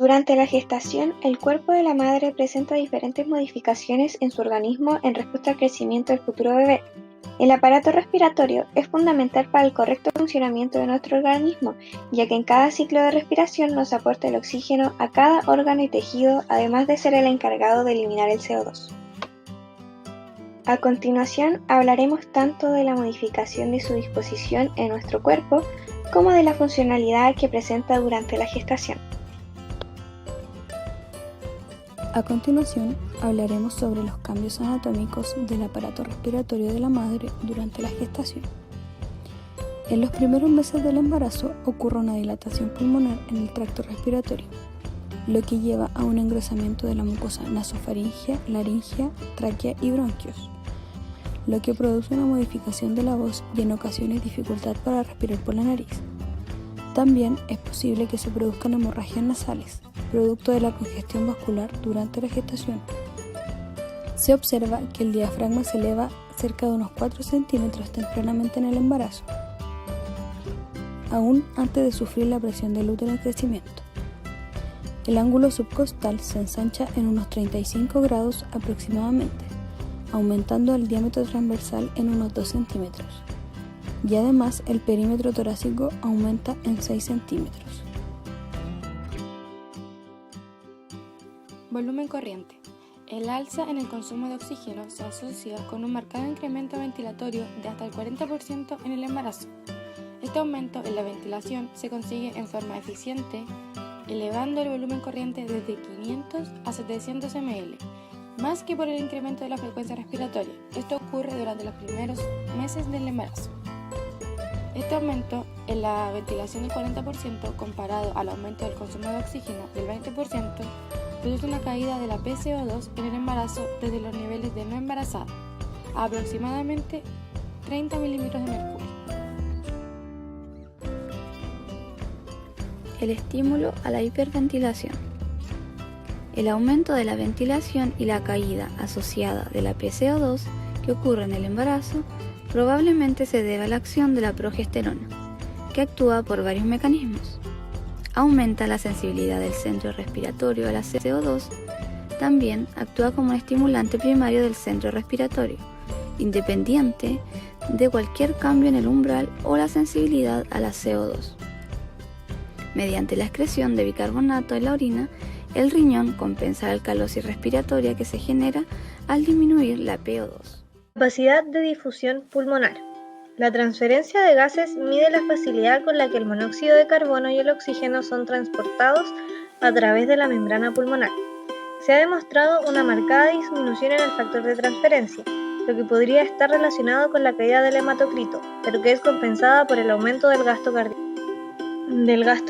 Durante la gestación, el cuerpo de la madre presenta diferentes modificaciones en su organismo en respuesta al crecimiento del futuro bebé. El aparato respiratorio es fundamental para el correcto funcionamiento de nuestro organismo, ya que en cada ciclo de respiración nos aporta el oxígeno a cada órgano y tejido, además de ser el encargado de eliminar el CO2. A continuación, hablaremos tanto de la modificación de su disposición en nuestro cuerpo, como de la funcionalidad que presenta durante la gestación. A continuación, hablaremos sobre los cambios anatómicos del aparato respiratorio de la madre durante la gestación. En los primeros meses del embarazo ocurre una dilatación pulmonar en el tracto respiratorio, lo que lleva a un engrosamiento de la mucosa nasofaringea, laringea, tráquea y bronquios, lo que produce una modificación de la voz y en ocasiones dificultad para respirar por la nariz. También es posible que se produzcan hemorragias nasales, producto de la congestión vascular durante la gestación. Se observa que el diafragma se eleva cerca de unos 4 centímetros tempranamente en el embarazo, aún antes de sufrir la presión del útero en crecimiento. El ángulo subcostal se ensancha en unos 35 grados aproximadamente, aumentando el diámetro transversal en unos 2 centímetros. Y además el perímetro torácico aumenta en 6 centímetros. Volumen corriente. El alza en el consumo de oxígeno se asocia con un marcado incremento ventilatorio de hasta el 40% en el embarazo. Este aumento en la ventilación se consigue en forma eficiente, elevando el volumen corriente desde 500 a 700 ml, más que por el incremento de la frecuencia respiratoria. Esto ocurre durante los primeros meses del embarazo. Este aumento en la ventilación del 40% comparado al aumento del consumo de oxígeno del 20% produce una caída de la PCO2 en el embarazo desde los niveles de no embarazada a aproximadamente 30 milímetros de mercurio. El estímulo a la hiperventilación. El aumento de la ventilación y la caída asociada de la PCO2 que ocurre en el embarazo probablemente se debe a la acción de la progesterona, que actúa por varios mecanismos. Aumenta la sensibilidad del centro respiratorio a la CO2, también actúa como un estimulante primario del centro respiratorio, independiente de cualquier cambio en el umbral o la sensibilidad a la CO2. Mediante la excreción de bicarbonato en la orina, el riñón compensa la alcalosis respiratoria que se genera al disminuir la PO2. Capacidad de difusión pulmonar. La transferencia de gases mide la facilidad con la que el monóxido de carbono y el oxígeno son transportados a través de la membrana pulmonar. Se ha demostrado una marcada disminución en el factor de transferencia, lo que podría estar relacionado con la caída del hematocrito, pero que es compensada por el aumento del gasto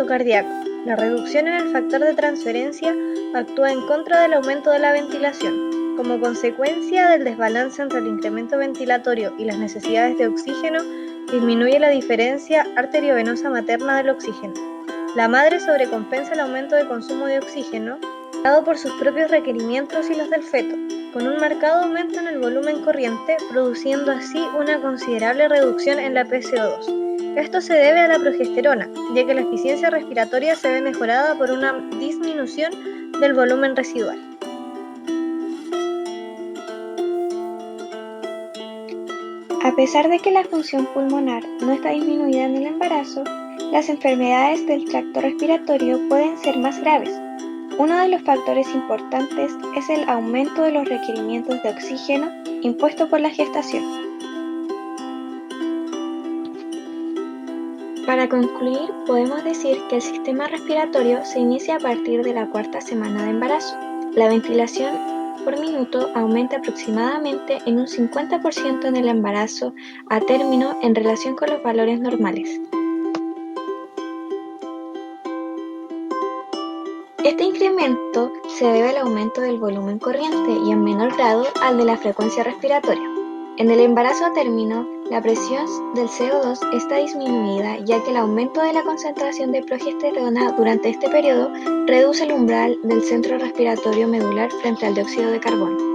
cardíaco. La reducción en el factor de transferencia actúa en contra del aumento de la ventilación. Como consecuencia del desbalance entre el incremento ventilatorio y las necesidades de oxígeno, disminuye la diferencia arteriovenosa materna del oxígeno. La madre sobrecompensa el aumento de consumo de oxígeno dado por sus propios requerimientos y los del feto, con un marcado aumento en el volumen corriente, produciendo así una considerable reducción en la PCO2. Esto se debe a la progesterona, ya que la eficiencia respiratoria se ve mejorada por una disminución del volumen residual. A pesar de que la función pulmonar no está disminuida en el embarazo, las enfermedades del tracto respiratorio pueden ser más graves. Uno de los factores importantes es el aumento de los requerimientos de oxígeno impuesto por la gestación. Para concluir, podemos decir que el sistema respiratorio se inicia a partir de la 4ª semana de embarazo. La ventilación por minuto aumenta aproximadamente en un 50% en el embarazo a término en relación con los valores normales. Este incremento se debe al aumento del volumen corriente y en menor grado al de la frecuencia respiratoria. En el embarazo a término, la presión del CO2 está disminuida, ya que el aumento de la concentración de progesterona durante este periodo reduce el umbral del centro respiratorio medular frente al dióxido de carbono.